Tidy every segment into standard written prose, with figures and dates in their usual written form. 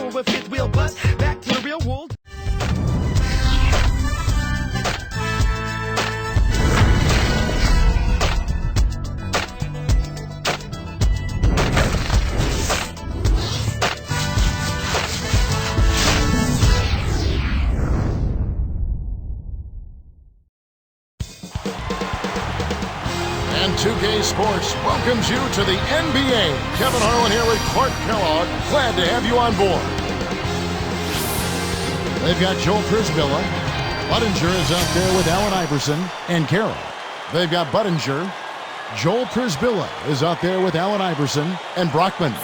over a fifth wheel, but back to the real world. And 2K Sports welcomes you to the NBA. Kevin Harlan here with Clark Kellogg. Glad to have you on board. They've got Joel Prisbilla. Budinger is out there with Allen Iverson and Carroll. They've got Budinger. Joel Prisbilla is out there with Allen Iverson and Brockman.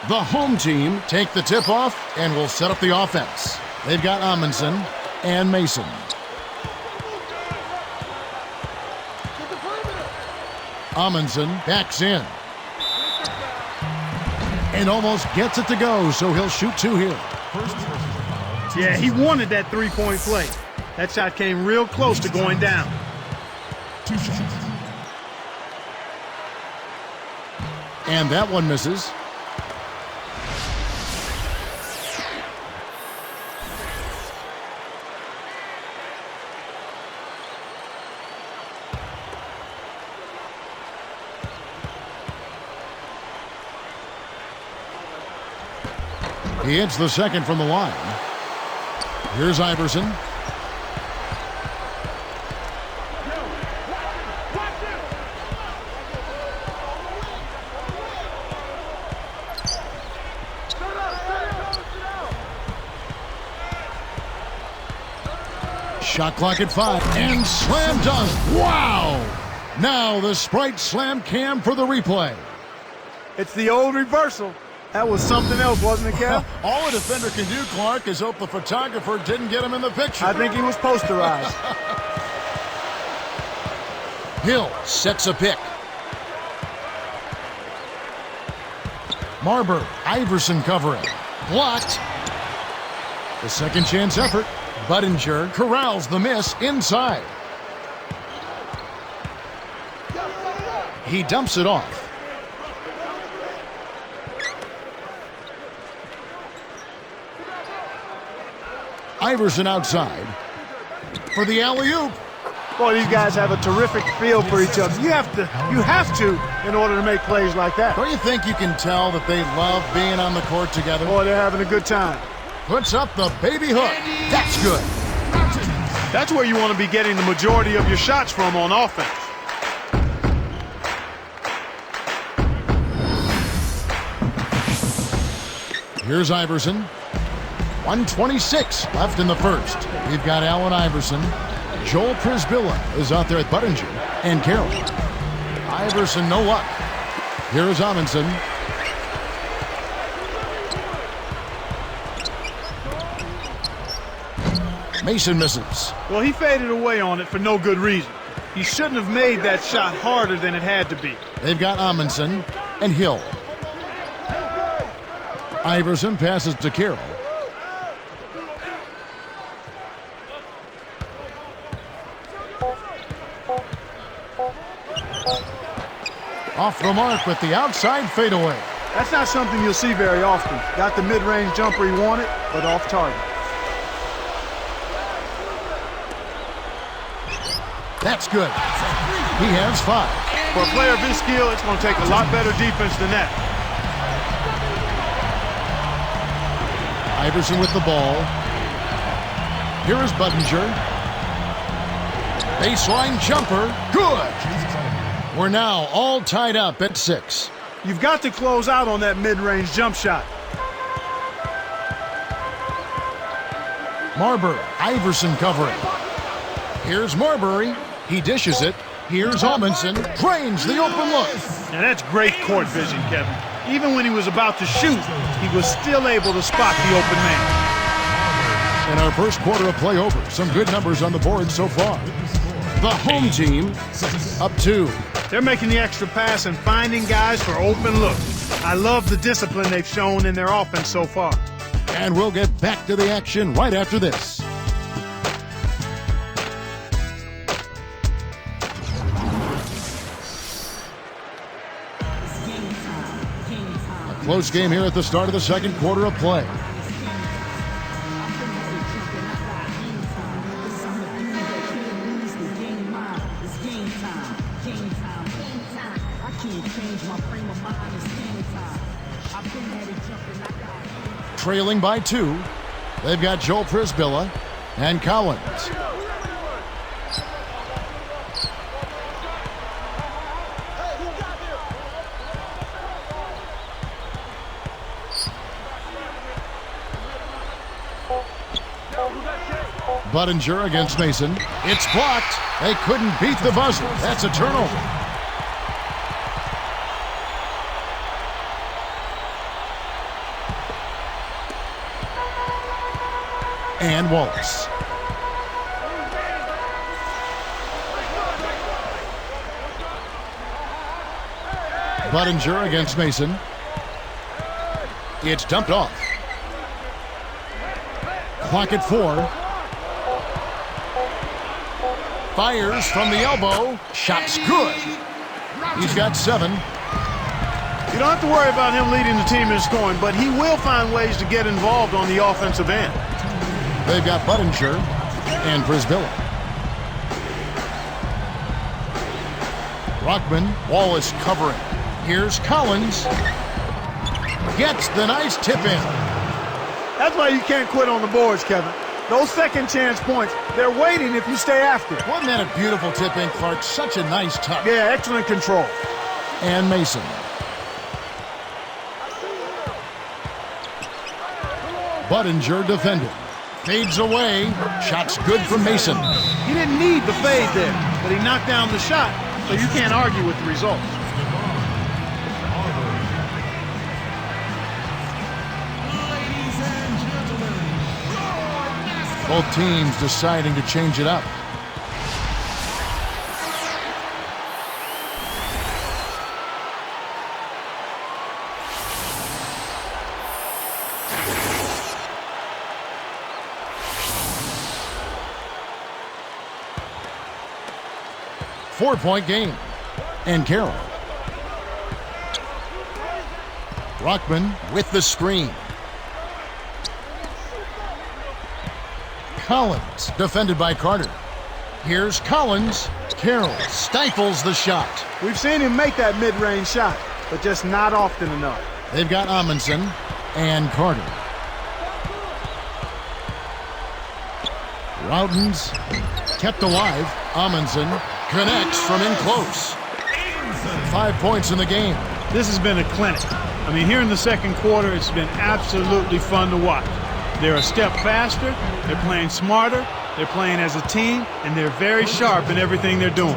The home team take the tip-off and will set up the offense. They've got Amundsen and Mason. Amundsen backs in. And almost gets it to go, so he'll shoot two here. Yeah, he wanted that three-point play. That shot came real close to going down. And that one misses. He hits the second from the line. Here's Iverson. Shot clock at 5 and slam dunk. Wow! Now the Sprite Slam Cam for the replay. It's the old reversal. That was something else, wasn't it, Kev? All a defender can do, Clark, is hope the photographer didn't get him in the picture. I think he was posterized. Hill sets a pick. Marbury, Iverson covering. Blocked. The second chance effort. Budinger corrals the miss inside. He dumps it off. Iverson outside for the alley-oop. Boy, these guys have a terrific feel for each other. You have to in order to make plays like that. Don't you think you can tell that they love being on the court together? Boy, they're having a good time. Puts up the baby hook. That's good. That's where you want to be getting the majority of your shots from on offense. Here's Iverson. 1:26 left in the first. We've got Allen Iverson. Joel Prisbilla is out there at Budinger and Carroll. Iverson, no luck. Here's Amundsen. Mason misses. Well, he faded away on it for no good reason. He shouldn't have made that shot harder than it had to be. They've got Amundsen and Hill. Iverson passes to Carroll. Off the mark with the outside fadeaway. That's not something you'll see very often. Got the mid-range jumper he wanted, but off target. That's good. He has 5. For a player of his skill, it's going to take a lot better defense than that. Iverson with the ball. Here is Budinger. Baseline jumper. Good. We're now all tied up at 6. You've got to close out on that mid-range jump shot. Marbury, Iverson covering. Here's Marbury. He dishes it. Here's Amundsen. Drains the open look. Now that's great court vision, Kevin. Even when he was about to shoot, he was still able to spot the open man. In our first quarter of play over, some good numbers on the board so far. The home team up 2. They're making the extra pass and finding guys for open looks. I love the discipline they've shown in their offense so far. And we'll get back to the action right after this. A close game here at the start of the second quarter of play. Trailing by 2. They've got Joel Prisbilla and Collins. Budinger against Mason. It's blocked. They couldn't beat the buzzer. That's a turnover. And Wallace. Budinger against Mason. It's dumped off. Clock at 4. Fires from the elbow. Shot's good. He's got 7. You don't have to worry about him leading the team in scoring, but he will find ways to get involved on the offensive end. They've got Budinger and Prisbilla. Brockman, Wallace covering. Here's Collins. Gets the nice tip in. That's why you can't quit on the boards, Kevin. Those second chance points, they're waiting if you stay after. Wasn't that a beautiful tip in, Clark? Such a nice touch. Yeah, excellent control. And Mason. Budinger defended. Fades away. Shot's good from Mason. He didn't need the fade there, but he knocked down the shot, so you can't argue with the results. Both teams deciding to change it up. Four-point game. And Carroll. Brockman with the screen. Collins, defended by Carter. Here's Collins. Carroll stifles the shot. We've seen him make that mid-range shot, but just not often enough. They've got Amundsen and Carter. Routens kept alive. Amundsen connects from in close. 5 points in the game. This has been a clinic. I mean, here in the second quarter, it's been absolutely fun to watch. They're a step faster, they're playing smarter, they're playing as a team, and they're very sharp in everything they're doing.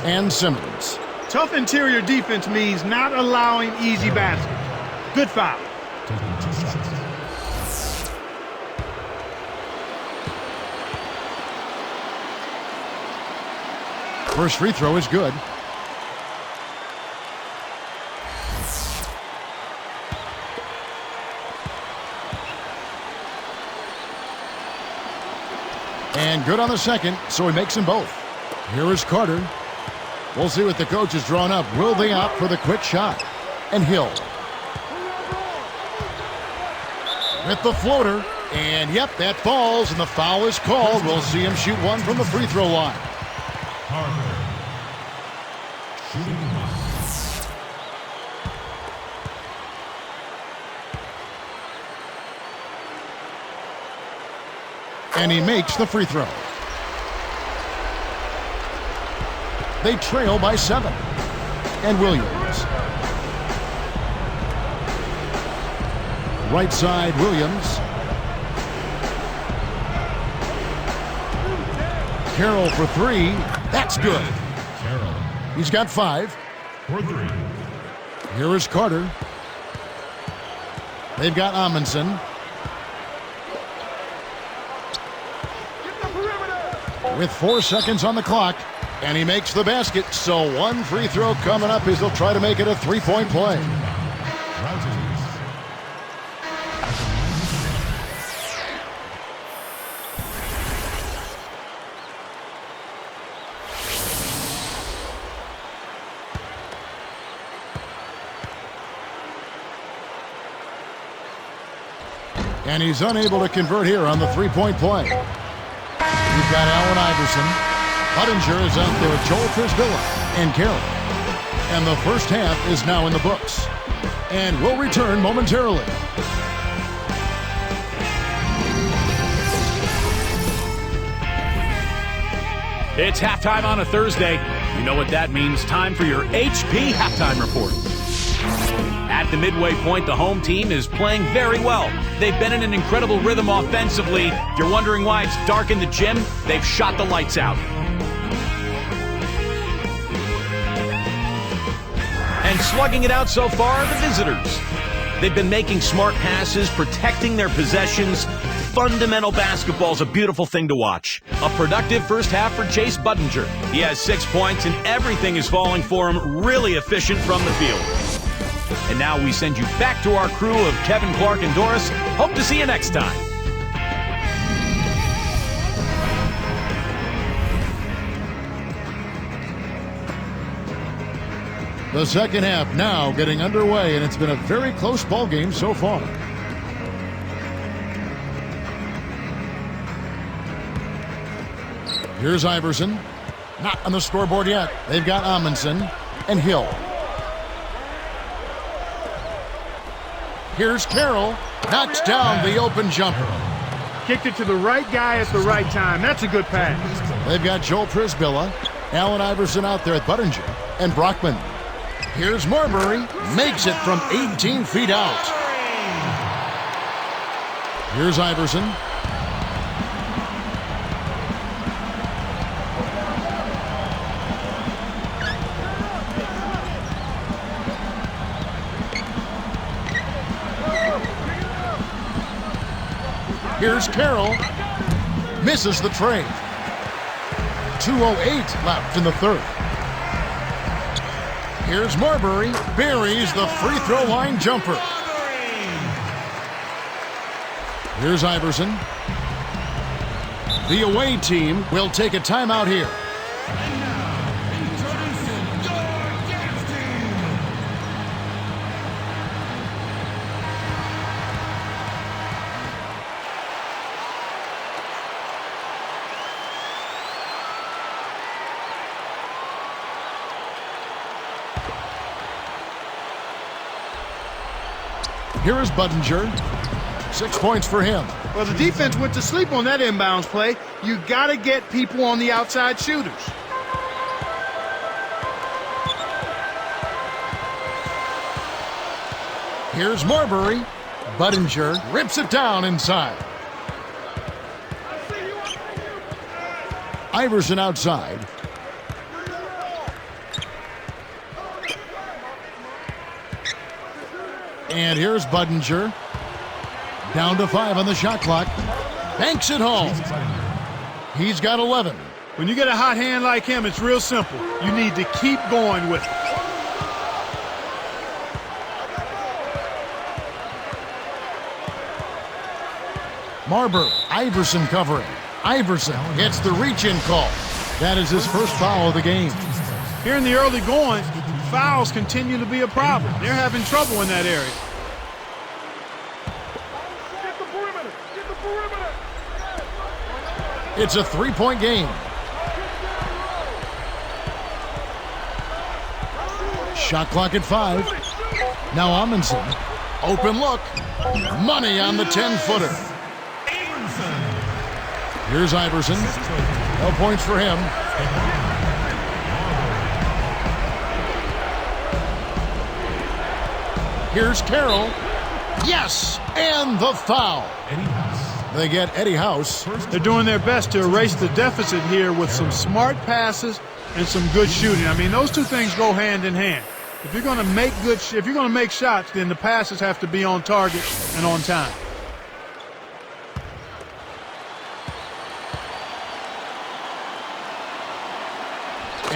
And Simmons. Tough interior defense means not allowing easy baskets. Good foul. First free throw is good. And good on the second, so he makes them both. Here is Carter. We'll see what the coach has drawn up. Will they opt for the quick shot? And Hill. With the floater. And yep, that falls, and the foul is called. We'll see him shoot one from the free throw line. Carter. Shooting one. And he makes the free throw. They trail by 7. And Williams. Right side, Williams. Carroll for 3. That's good. Carroll. He's got 5. For 3. Here is Carter. They've got Amundsen. With 4 seconds on the clock, And he makes the basket. So one free throw coming up as they'll try to make it a three-point play. And he's unable to convert here on the three-point play. You've got Allen Iverson. Budinger is out there with Joel Prisbilla and Carroll. And the first half is now in the books. And we'll return momentarily. It's halftime on a Thursday. You know what that means. Time for your HP Halftime Report. At the midway point, the home team is playing very well. They've been in an incredible rhythm offensively. If you're wondering why it's dark in the gym, they've shot the lights out. And slugging it out so far are the visitors. They've been making smart passes, protecting their possessions. Fundamental basketball is a beautiful thing to watch. A productive first half for Chase Budinger. He has 6 points and everything is falling for him. Really efficient from the field. And now we send you back to our crew of Kevin, Clark, and Doris. Hope to see you next time. The second half now getting underway, and it's been a very close ball game so far. Here's Iverson. Not on the scoreboard yet. They've got Amundsen and Hill. Here's Carroll. Knocks down the open jumper. Kicked it to the right guy at the right time. That's a good pass. They've got Joel Prisbilla, Allen Iverson out there at Budinger, and Brockman. Here's Marbury. Makes it from 18 feet out. Here's Iverson. Here's Carroll. Misses the trade. 2:08 left in the third. Here's Marbury. Buries the free throw line jumper. Here's Iverson. The away team will take a timeout here. Here is Budinger. 6 points for him. Well, the defense went to sleep on that inbounds play. You got to get people on the outside shooters. Here's Marbury. Budinger rips it down inside. Iverson outside. And here's Budinger. Down to 5 on the shot clock. Banks it home. He's got 11. When you get a hot hand like him, it's real simple. You need to keep going with it. Marbury. Iverson covering. Iverson gets the reach-in call. That is his first foul of the game. Here in the early going, fouls continue to be a problem. They're having trouble in that area. It's a three-point game. Shot clock at 5. Now Amundsen. Open look. Money on the 10-footer. Here's Iverson. No points for him. Here's Carroll. Yes! And the foul. They get Eddie House. They're doing their best to erase the deficit here with some smart passes and some good shooting. I mean, those two things go hand in hand. If you're going to make shots, then the passes have to be on target and on time.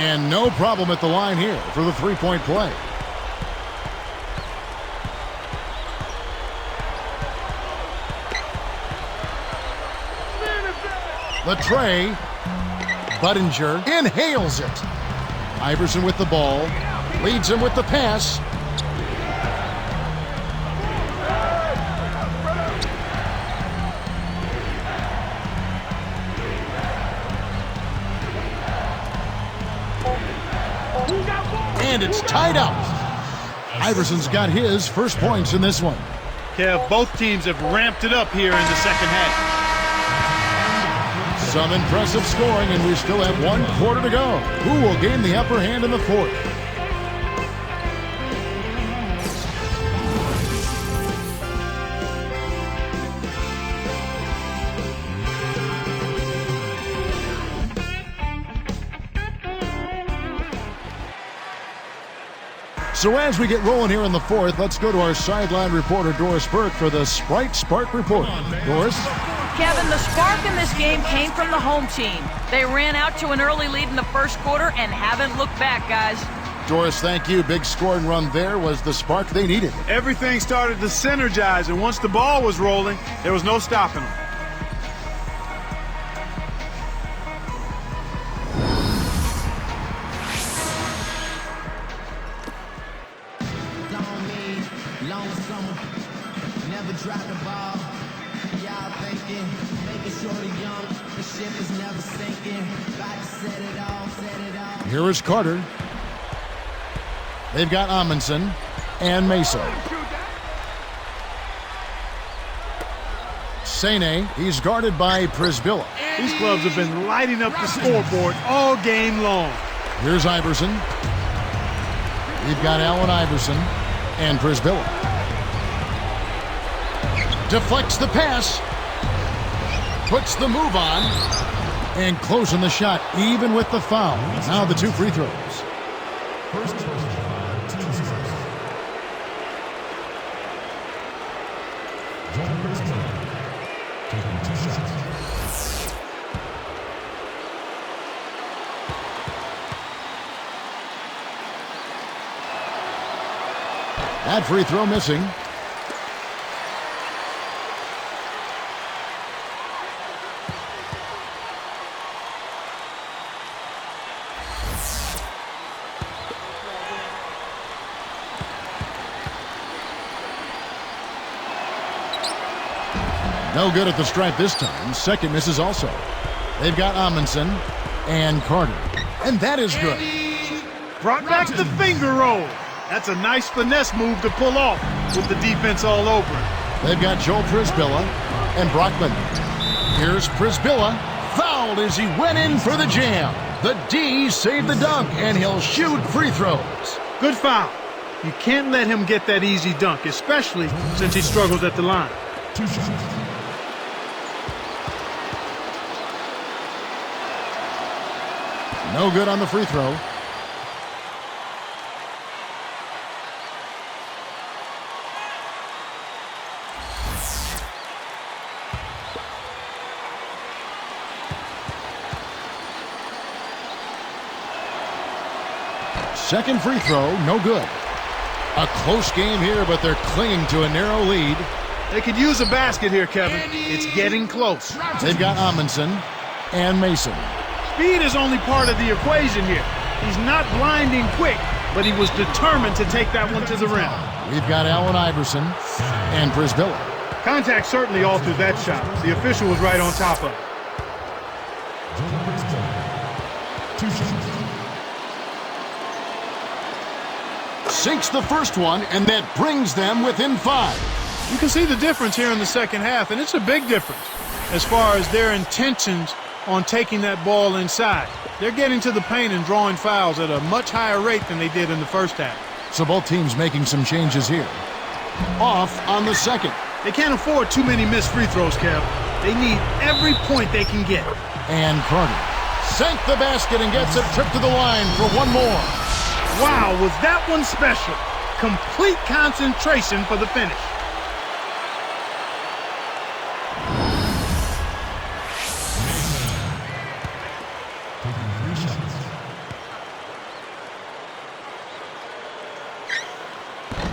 And no problem at the line here for the three-point play. The tray. Budinger inhales it. Iverson with the ball. Leads him with the pass. And it's tied up. Iverson's got his first points in this one. Kev, both teams have ramped it up here in the second half. Some impressive scoring, and we still have 1 quarter to go. Who will gain the upper hand in the fourth? So as we get rolling here in the fourth, let's go to our sideline reporter, Doris Burke, for the Sprite Spark Report. Doris? Kevin, the spark in this game came from the home team. They ran out to an early lead in the first quarter and haven't looked back, guys. Doris, thank you. Big scoring run there was the spark they needed. Everything started to synergize, and once the ball was rolling, there was no stopping them. Here is Carter. They've got Amundsen and Mesa. Sene, he's guarded by Prisbilla. These clubs have been lighting up the scoreboard all game long. Here's Iverson. We've got Allen Iverson and Prisbilla. Deflects the pass. Puts the move on. And closing the shot, even with the foul. Now the 2 free throws. First personal foul, team Sixers. Joel Christian taking 2 shots. That free throw missing. No good at the stripe this time. Second misses also. They've got Amundsen and Carter. And that is good. Brought back the finger roll. That's a nice finesse move to pull off with the defense all over it. They've got Joel Prisbilla and Brockman. Here's Prisbilla. Fouled as he went in for the jam. The D saved the dunk, and he'll shoot free throws. Good foul. You can't let him get that easy dunk, especially since he struggles at the line. 2 shots. No good on the free throw. Second free throw, no good. A close game here, but they're clinging to a narrow lead. They could use a basket here, Kevin. It's getting close. They've got Amundsen and Mason. Speed is only part of the equation here. He's not blinding quick, but he was determined to take that one to the rim. We've got Allen Iverson and Prisbilla. Contact certainly altered that shot. The official was right on top of it. Joel Christian 2 shots. Sinks the first one, and that brings them within 5. You can see the difference here in the second half, and it's a big difference as far as their intentions on taking that ball inside. They're getting to the paint and drawing fouls at a much higher rate than they did in the first half. So both teams making some changes here. Off on the second. They can't afford too many missed free throws, Kev. They need every point they can get. And Carter sank the basket and gets it tripped to the line for one more. Wow, was that one special. Complete concentration for the finish.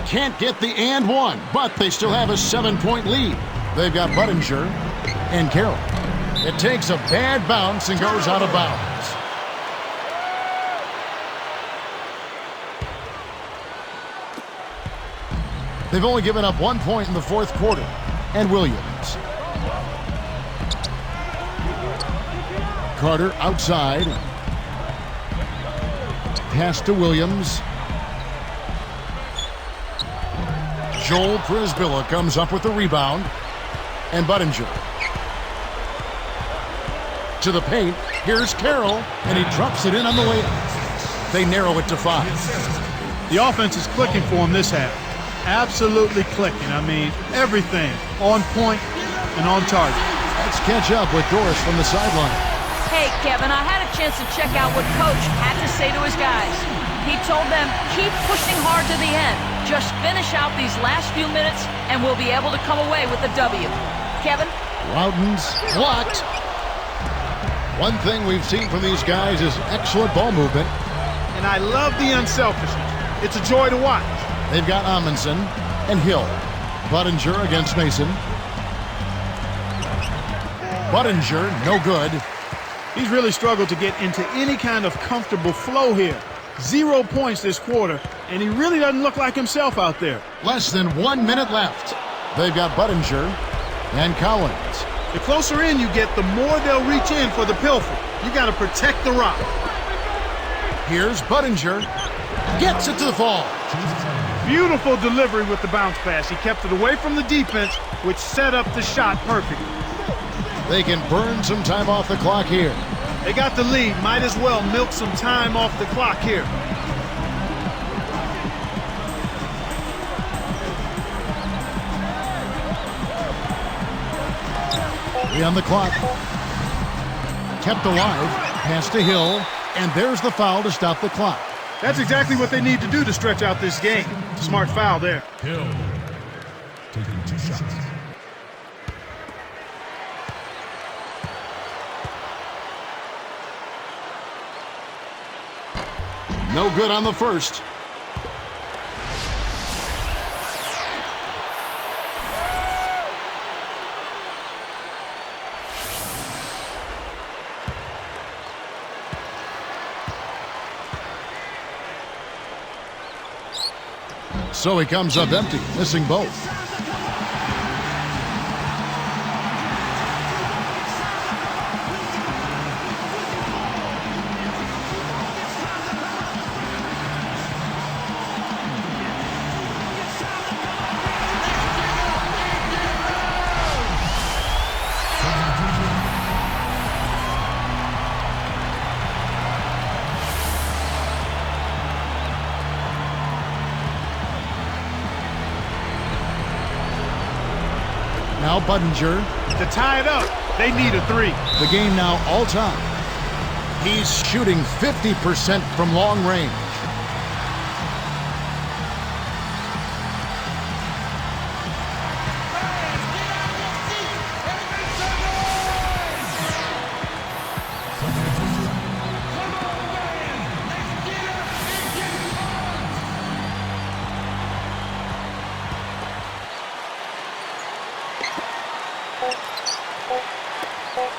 can't get the and one, but they still have a 7-point lead. They've got Budinger and Carroll. It takes a bad bounce and goes out of bounds. They've only given up 1 point in the fourth quarter. And Williams. Carter outside. Pass to Williams. Joel Prisbilla comes up with the rebound. And Budinger. To the paint. Here's Carroll. And he drops it in on the layup. They narrow it to 5. The offense is clicking for him this half. Absolutely clicking. I mean, everything on point and on target. Let's catch up with Doris from the sideline. Hey, Kevin, I had a chance to check out what Coach had to say to his guys. He told them, keep pushing hard to the end. Just finish out these last few minutes, and we'll be able to come away with a W. Kevin? Loudon's blocked. One thing we've seen from these guys is excellent ball movement. And I love the unselfishness. It's a joy to watch. They've got Amundsen and Hill. Budinger against Mason. Budinger, no good. He's really struggled to get into any kind of comfortable flow here. 0 points this quarter, and he really doesn't look like himself out there. Less than 1 minute left. They've got Budinger and Collins. The closer in you get, the more they'll reach in for the pilfer. You got to protect the rock. Here's Budinger. Gets it to the fall. Beautiful delivery with the bounce pass. He kept it away from the defense, which set up the shot perfectly. They can burn some time off the clock here. They got the lead. Might as well milk some time off the clock here. On the clock. Kept alive. Pass to Hill. And there's the foul to stop the clock. That's exactly what they need to do to stretch out this game. Smart foul there. Hill taking 2 shots. No good on the first. So he comes up empty, missing both. Now Budinger. To tie it up, they need a 3. The game now all time. He's shooting 50% from long range.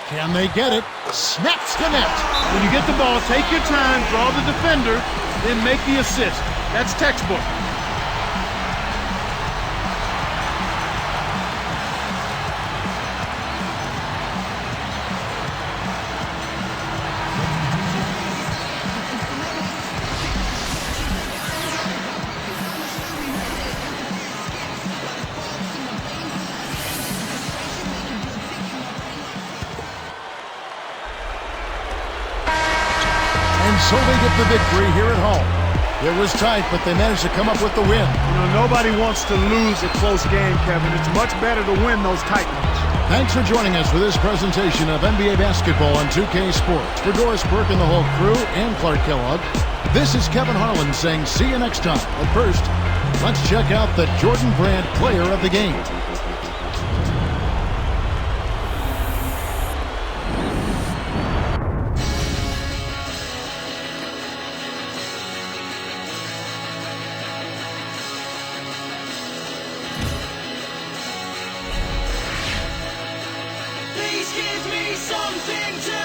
Can they get it? Snaps the net. When you get the ball, take your time, draw the defender, then make the assist. That's textbook. So they get the victory here at home. It was tight, but they managed to come up with the win. You know, nobody wants to lose a close game, Kevin. It's much better to win those tight ones. Thanks for joining us for this presentation of NBA basketball on 2K Sports. For Doris Burke and the whole crew and Clark Kellogg, this is Kevin Harlan saying see you next time. But first, let's check out the Jordan Brand player of the game. something to